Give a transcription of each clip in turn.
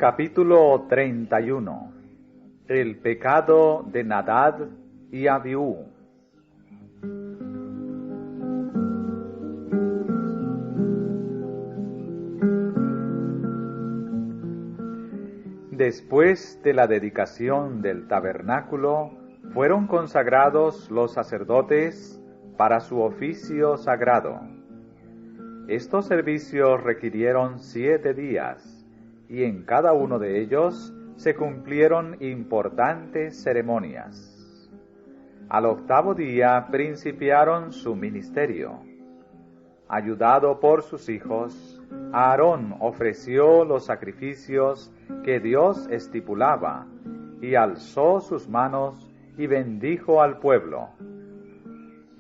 Capítulo 31. El pecado de Nadab y Abiú. Después de la dedicación del tabernáculo, fueron consagrados los sacerdotes para su oficio sagrado. Estos servicios requirieron 7 días, y en cada uno de ellos se cumplieron importantes ceremonias. Al 8º día principiaron su ministerio. Ayudado por sus hijos, Aarón ofreció los sacrificios que Dios estipulaba, y alzó sus manos y bendijo al pueblo.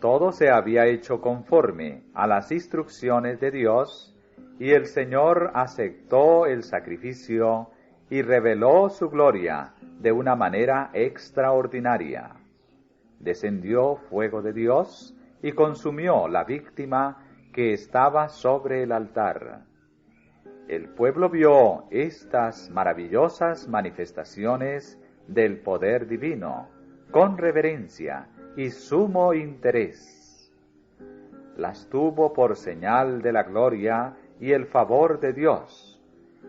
Todo se había hecho conforme a las instrucciones de Dios, y el Señor aceptó el sacrificio y reveló su gloria de una manera extraordinaria. Descendió fuego de Dios y consumió la víctima que estaba sobre el altar. El pueblo vio estas maravillosas manifestaciones del poder divino con reverencia y sumo interés. Las tuvo por señal de la gloria y el favor de Dios,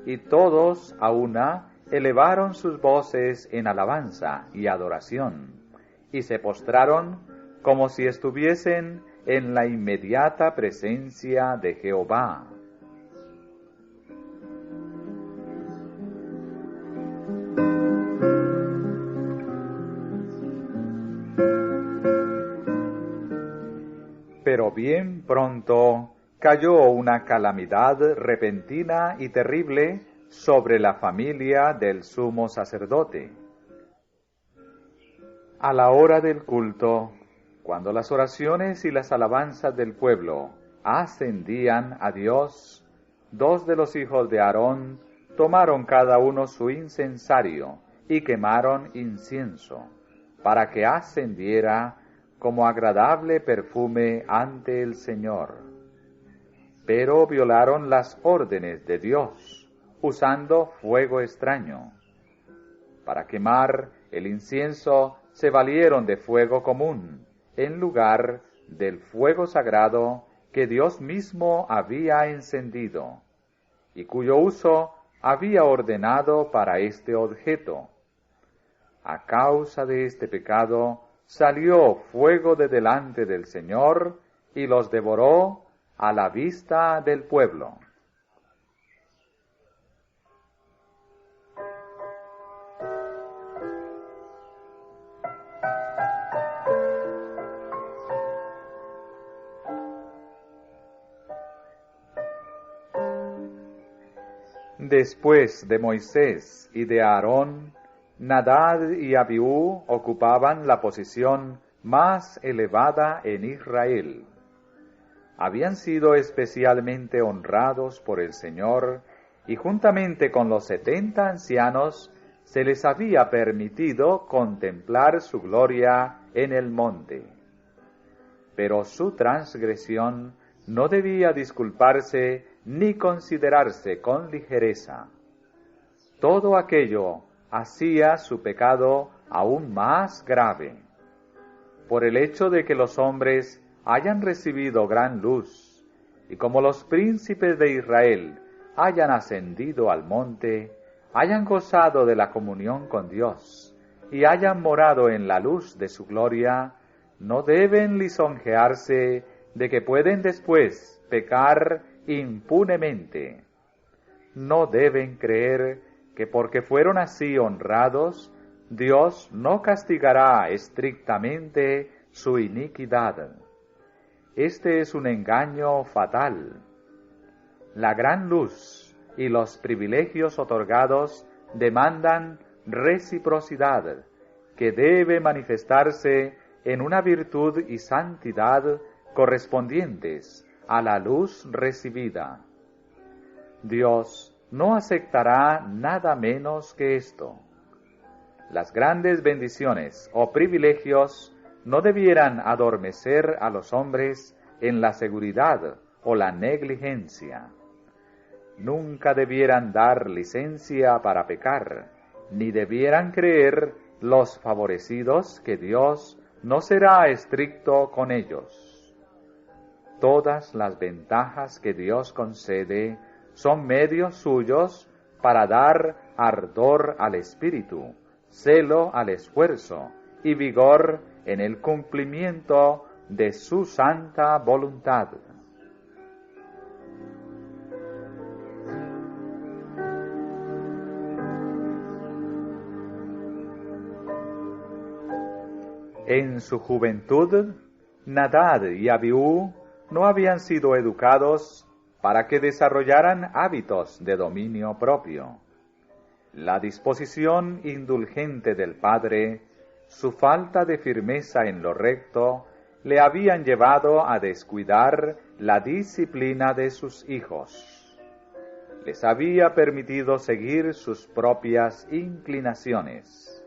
y todos a una elevaron sus voces en alabanza y adoración, y se postraron como si estuviesen en la inmediata presencia de Jehová. Pero bien pronto cayó una calamidad repentina y terrible sobre la familia del sumo sacerdote. A la hora del culto, cuando las oraciones y las alabanzas del pueblo ascendían a Dios, 2 de los hijos de Aarón tomaron cada uno su incensario y quemaron incienso, para que ascendiera como agradable perfume ante el Señor. Pero violaron las órdenes de Dios, usando fuego extraño. Para quemar el incienso se valieron de fuego común, en lugar del fuego sagrado que Dios mismo había encendido, y cuyo uso había ordenado para este objeto. A causa de este pecado salió fuego de delante del Señor y los devoró a la vista del pueblo. Después de Moisés y de Aarón, Nadab y Abiú ocupaban la posición más elevada en Israel. Habían sido especialmente honrados por el Señor, y juntamente con los 70 ancianos se les había permitido contemplar su gloria en el monte. Pero su transgresión no debía disculparse ni considerarse con ligereza. Todo aquello hacía su pecado aún más grave. Por el hecho de que los hombres hayan recibido gran luz, y como los príncipes de Israel hayan ascendido al monte, hayan gozado de la comunión con Dios, y hayan morado en la luz de su gloria, no deben lisonjearse de que pueden después pecar impunemente. No deben creer que porque fueron así honrados, Dios no castigará estrictamente su iniquidad. Este es un engaño fatal. La gran luz y los privilegios otorgados demandan reciprocidad, que debe manifestarse en una virtud y santidad correspondientes a la luz recibida. Dios no aceptará nada menos que esto. Las grandes bendiciones o privilegios no debieran adormecer a los hombres en la seguridad o la negligencia. nunca debieran dar licencia para pecar, ni debieran creer los favorecidos que Dios no será estricto con ellos. Todas las ventajas que Dios concede son medios suyos para dar ardor al espíritu, celo al esfuerzo y vigor en el cumplimiento de su santa voluntad. En su juventud, Nadab y Abiú no habían sido educados para que desarrollaran hábitos de dominio propio. La disposición indulgente del padre, su falta de firmeza en lo recto, le habían llevado a descuidar la disciplina de sus hijos. Les había permitido seguir sus propias inclinaciones.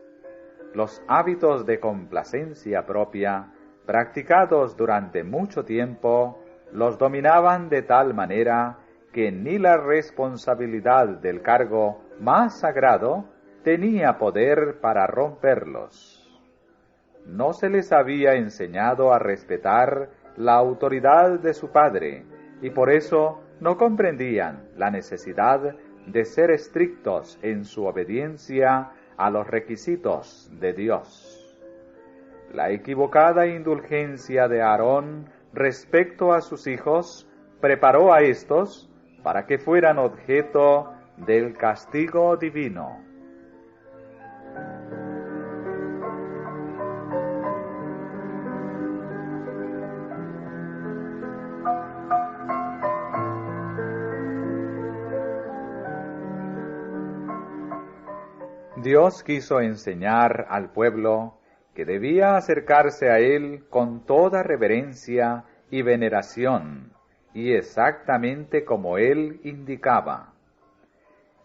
Los hábitos de complacencia propia, practicados durante mucho tiempo, los dominaban de tal manera que ni la responsabilidad del cargo más sagrado tenía poder para romperlos. No se les había enseñado a respetar la autoridad de su padre, y por eso no comprendían la necesidad de ser estrictos en su obediencia a los requisitos de Dios. La equivocada indulgencia de Aarón respecto a sus hijos preparó a éstos para que fueran objeto del castigo divino. Dios quiso enseñar al pueblo que debía acercarse a Él con toda reverencia y veneración, y exactamente como Él indicaba.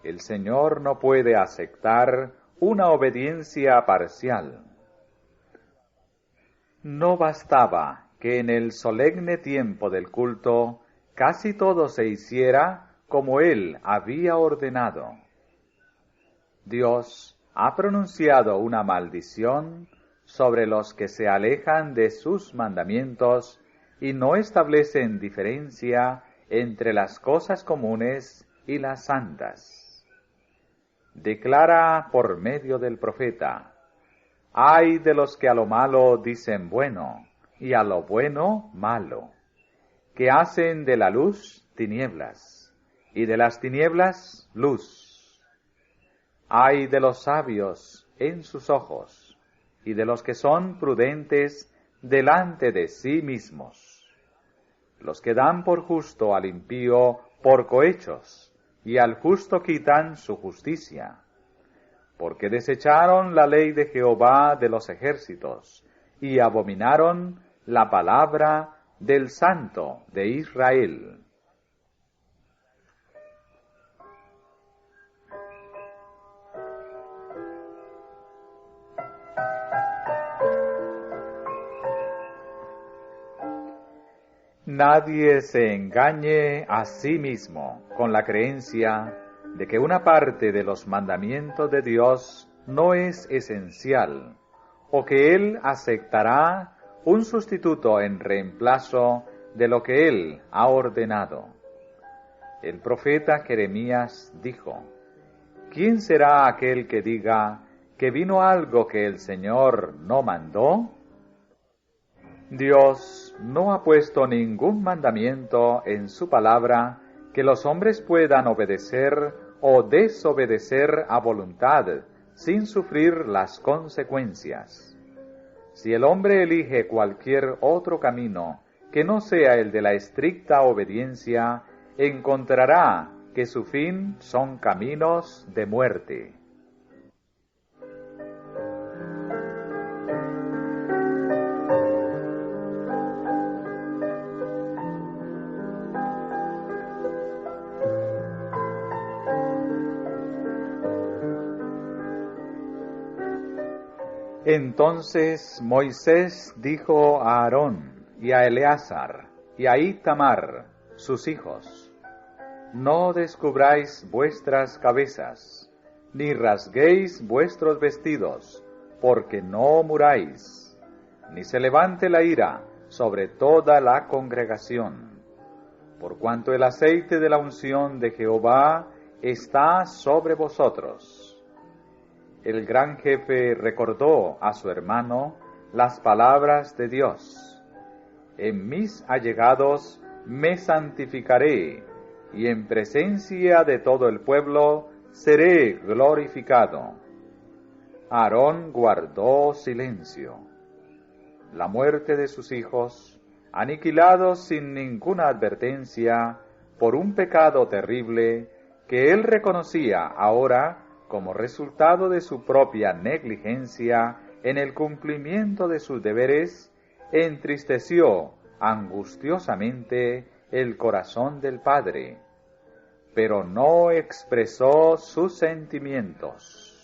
El Señor no puede aceptar una obediencia parcial. No bastaba que en el solemne tiempo del culto casi todo se hiciera como Él había ordenado. Dios ha pronunciado una maldición sobre los que se alejan de sus mandamientos y no establecen diferencia entre las cosas comunes y las santas. Declara por medio del profeta: ay de los que a lo malo dicen bueno, y a lo bueno malo, que hacen de la luz tinieblas, y de las tinieblas luz. Ay de los sabios en sus ojos, y de los que son prudentes delante de sí mismos, los que dan por justo al impío por cohechos, y al justo quitan su justicia, porque desecharon la ley de Jehová de los ejércitos, y abominaron la palabra del Santo de Israel. Nadie se engañe a sí mismo con la creencia de que una parte de los mandamientos de Dios no es esencial, o que Él aceptará un sustituto en reemplazo de lo que Él ha ordenado. El profeta Jeremías dijo: ¿quién será aquel que diga que vino algo que el Señor no mandó? Dios no ha puesto ningún mandamiento en su palabra que los hombres puedan obedecer o desobedecer a voluntad sin sufrir las consecuencias. Si el hombre elige cualquier otro camino que no sea el de la estricta obediencia, encontrará que su fin son caminos de muerte. Entonces Moisés dijo a Aarón y a Eleazar y a Itamar, sus hijos: no descubráis vuestras cabezas, ni rasguéis vuestros vestidos, porque no muráis, ni se levante la ira sobre toda la congregación, por cuanto el aceite de la unción de Jehová está sobre vosotros. El gran jefe recordó a su hermano las palabras de Dios: en mis allegados me santificaré, y en presencia de todo el pueblo seré glorificado. Aarón guardó silencio. La muerte de sus hijos, aniquilados sin ninguna advertencia por un pecado terrible que él reconocía ahora como resultado de su propia negligencia en el cumplimiento de sus deberes, entristeció angustiosamente el corazón del padre, pero no expresó sus sentimientos.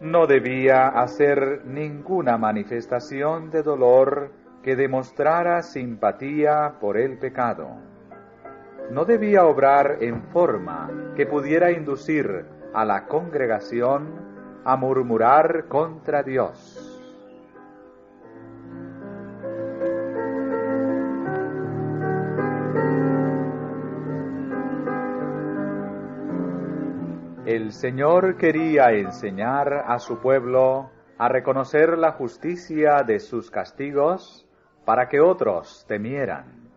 No debía hacer ninguna manifestación de dolor que demostrara simpatía por el pecado. No debía obrar en forma que pudiera inducir a la congregación a murmurar contra Dios. El Señor quería enseñar a su pueblo a reconocer la justicia de sus castigos para que otros temieran.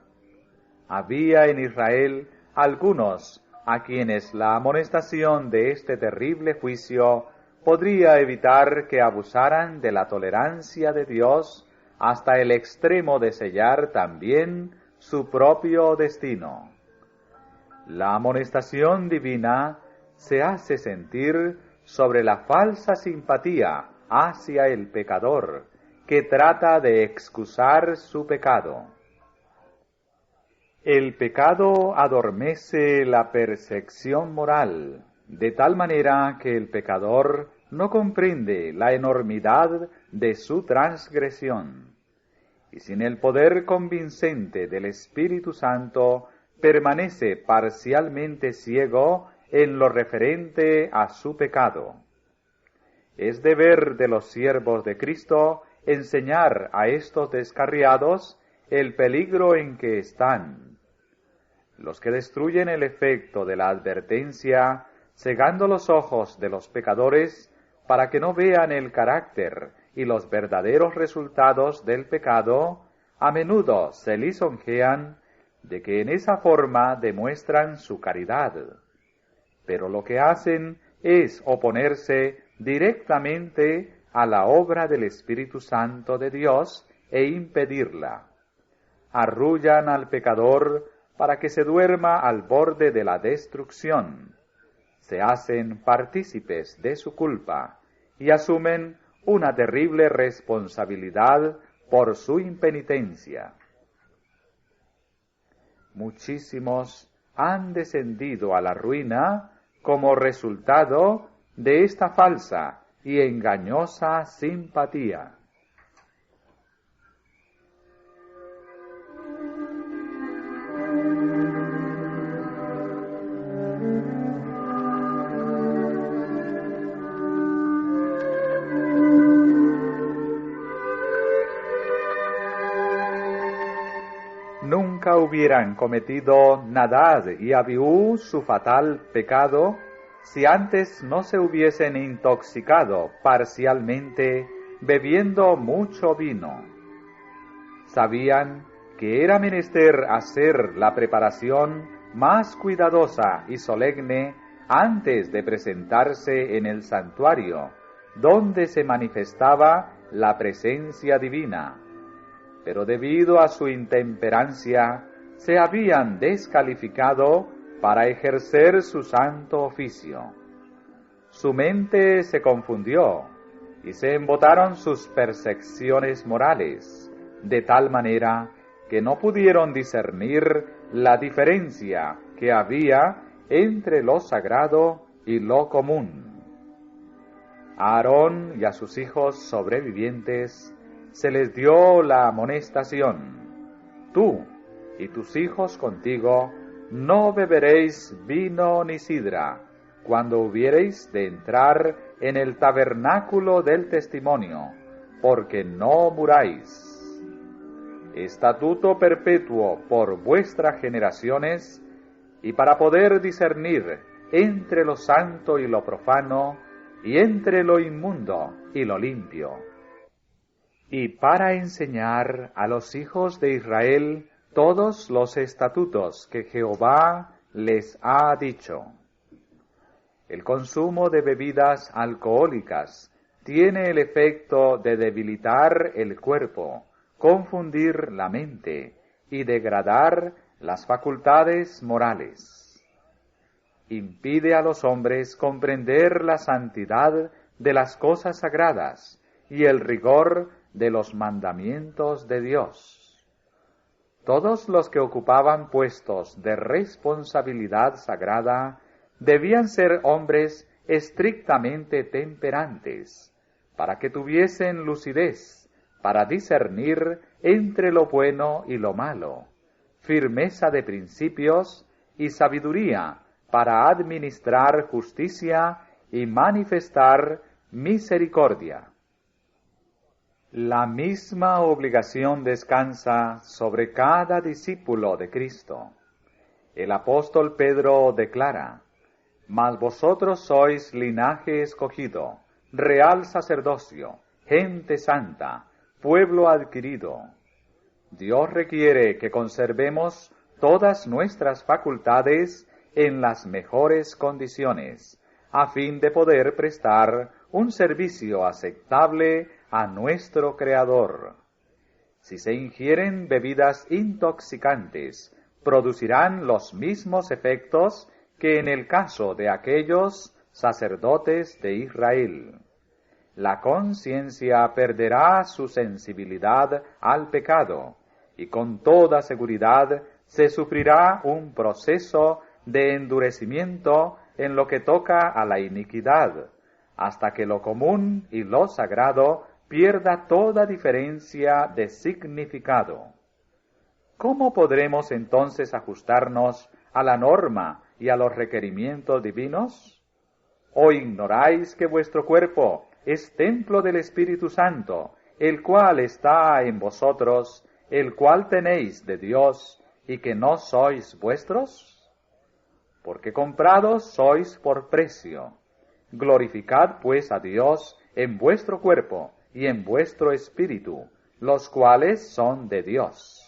Había en Israel algunos a quienes la amonestación de este terrible juicio podría evitar que abusaran de la tolerancia de Dios hasta el extremo de sellar también su propio destino. La amonestación divina se hace sentir sobre la falsa simpatía hacia el pecador, que trata de excusar su pecado. El pecado adormece la percepción moral, de tal manera que el pecador no comprende la enormidad de su transgresión, y sin el poder convincente del Espíritu Santo permanece parcialmente ciego en lo referente a su pecado. Es deber de los siervos de Cristo enseñar a estos descarriados el peligro en que están. Los que destruyen el efecto de la advertencia, cegando los ojos de los pecadores para que no vean el carácter y los verdaderos resultados del pecado, a menudo se lisonjean de que en esa forma demuestran su caridad. Pero lo que hacen es oponerse directamente a la obra del Espíritu Santo de Dios e impedirla. Arrullan al pecador para que se duerma al borde de la destrucción. Se hacen partícipes de su culpa y asumen una terrible responsabilidad por su impenitencia. Muchísimos han descendido a la ruina como resultado de esta falsa y engañosa simpatía. Nunca hubieran cometido Nadab y Abiú su fatal pecado si antes no se hubiesen intoxicado parcialmente bebiendo mucho vino. Sabían que era menester hacer la preparación más cuidadosa y solemne antes de presentarse en el santuario, donde se manifestaba la presencia divina. Pero debido a su intemperancia, se habían descalificado para ejercer su santo oficio. Su mente se confundió y se embotaron sus percepciones morales, de tal manera que no pudieron discernir la diferencia que había entre lo sagrado y lo común. A Aarón y a sus hijos sobrevivientes se les dio la amonestación: tú y tus hijos contigo no beberéis vino ni sidra, cuando hubiereis de entrar en el tabernáculo del testimonio, porque no muráis. Estatuto perpetuo por vuestras generaciones, y para poder discernir entre lo santo y lo profano, y entre lo inmundo y lo limpio, y para enseñar a los hijos de Israel todos los estatutos que Jehová les ha dicho. El consumo de bebidas alcohólicas tiene el efecto de debilitar el cuerpo, confundir la mente y degradar las facultades morales. Impide a los hombres comprender la santidad de las cosas sagradas y el rigor de los mandamientos de Dios. Todos los que ocupaban puestos de responsabilidad sagrada debían ser hombres estrictamente temperantes, para que tuviesen lucidez para discernir entre lo bueno y lo malo, firmeza de principios y sabiduría para administrar justicia y manifestar misericordia. La misma obligación descansa sobre cada discípulo de Cristo. El apóstol Pedro declara: Mas vosotros sois linaje escogido, real sacerdocio, gente santa, pueblo adquirido. Dios requiere que conservemos todas nuestras facultades en las mejores condiciones, a fin de poder prestar un servicio aceptable a nuestro Creador. Si se ingieren bebidas intoxicantes, producirán los mismos efectos que en el caso de aquellos sacerdotes de Israel. La conciencia perderá su sensibilidad al pecado, y con toda seguridad se sufrirá un proceso de endurecimiento en lo que toca a la iniquidad, hasta que lo común y lo sagrado pierda toda diferencia de significado. ¿Cómo podremos entonces ajustarnos a la norma y a los requerimientos divinos? ¿O ignoráis que vuestro cuerpo es templo del Espíritu Santo, el cual está en vosotros, el cual tenéis de Dios, y que no sois vuestros? Porque comprados sois por precio. Glorificad pues a Dios en vuestro cuerpo y en vuestro espíritu, los cuales son de Dios.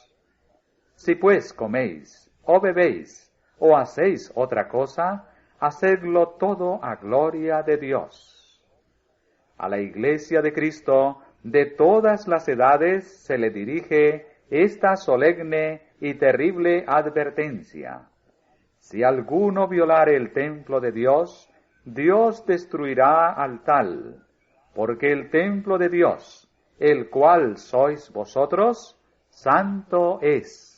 Si pues coméis, o bebéis, o hacéis otra cosa, hacedlo todo a gloria de Dios. A la Iglesia de Cristo de todas las edades se le dirige esta solemne y terrible advertencia: si alguno violare el templo de Dios, Dios destruirá al tal, porque el templo de Dios, el cual sois vosotros, santo es.